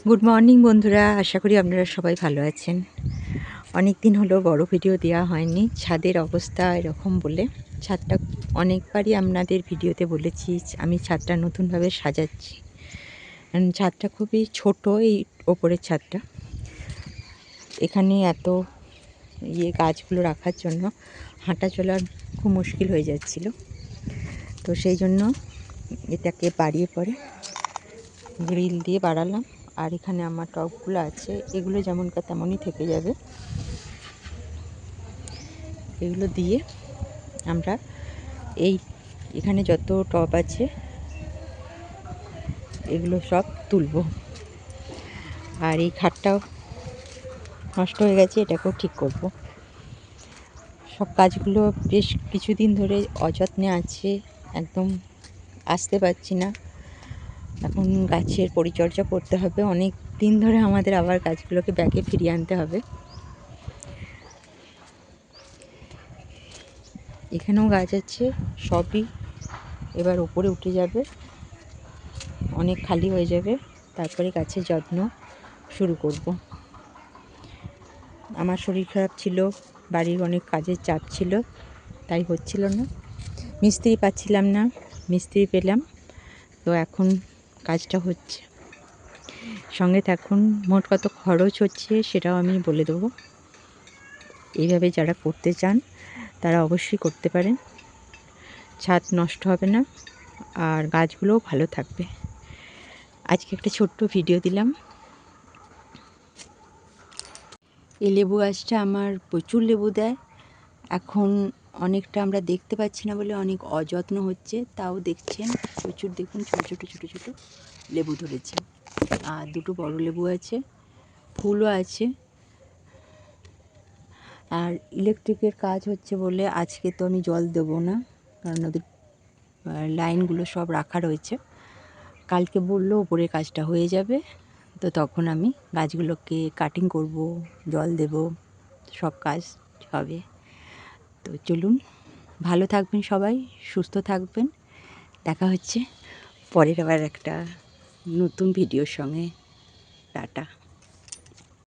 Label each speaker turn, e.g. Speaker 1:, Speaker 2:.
Speaker 1: Good morning বন্ধুরা, আশা করি আপনারা সবাই ভালো আছেন। অনেক দিন হলো বড় ভিডিও দেওয়া হয়নি, ছাদের অবস্থা এরকম বলে। ছাদটা অনেকবারই আপনাদের ভিডিওতে বলেছি, আমি ছাদটা নতুনভাবে সাজাচ্ছি। ছাদটা খুবই ছোট, এই ওপরের ছাদটা। এখানে এত গাছগুলো রাখার জন্য হাঁটা চলার খুব মুশকিল হয়ে যাচ্ছিল। তো সেই জন্য এটাকে বাড়িয়ে পরে গ্রিল দিয়ে বাড়ালাম। আর এখানে আমার টবগুলো আছে, এগুলো যেমনকার তেমনই থেকে যাবে। এগুলো দিয়ে আমরা এখানে যত টব আছে এগুলো সব তুলব। আর এই খাটটাও নষ্ট হয়ে গেছে, এটাকেও ঠিক করব। সব কাজগুলো বেশ কিছুদিন ধরে অযত্নে আছে, একদম আসতে পারছি না। এখন গাছের পরিচর্যা করতে হবে, অনেক দিন ধরে আমাদের আবার গাছগুলোকে ব্যাকে ফিরিয়ে আনতে হবে। এখানেও গাছ আছে, সবই এবার উপরে উঠে যাবে, অনেক খালি হয়ে যাবে, তারপরে গাছের যত্ন শুরু করব। আমার শরীর খারাপ ছিল, বাড়ির অনেক কাজের চাপ ছিল, তাই হচ্ছিল না। মিস্ত্রি পাচ্ছিলাম না, মিস্ত্রি পেলাম, তো এখন কাজটা হচ্ছে। সঙ্গে থাকুন, মোট কত খরচ হচ্ছে সেটাও আমি বলে দেবো। এইভাবে যারা করতে চান তারা অবশ্যই করতে পারেন, ছাদ নষ্ট হবে না আর গাছগুলোও ভালো থাকবে। আজকে একটা ছোট্ট ভিডিও দিলাম। এই লেবু গাছটা আমার প্রচুর লেবু দেয়, এখন অনেকটা আমরা দেখতে পাচ্ছি না বলে অনেক অযত্ন হচ্ছে, তাও দেখছেন প্রচুর। দেখুন ছোটো ছোটো ছোটো ছোটো লেবু ধরেছে, আর দুটো বড় লেবু আছে, ফুলও আছে। আর ইলেকট্রিকের কাজ হচ্ছে বলে আজকে তো আমি জল দেবো না, কারণ ওদের লাইনগুলো সব রাখা রয়েছে। কালকে বললো ওপরের কাজটা হয়ে যাবে, তো তখন আমি গাছগুলোকে কাটিং করব, জল দেব, সব কাজ হবে। তো চলুন, ভালো থাকবেন সবাই, সুস্থ থাকবেন। দেখা হচ্ছে পরের আবার একটা নতুন ভিডিওর সঙ্গে। টাটা।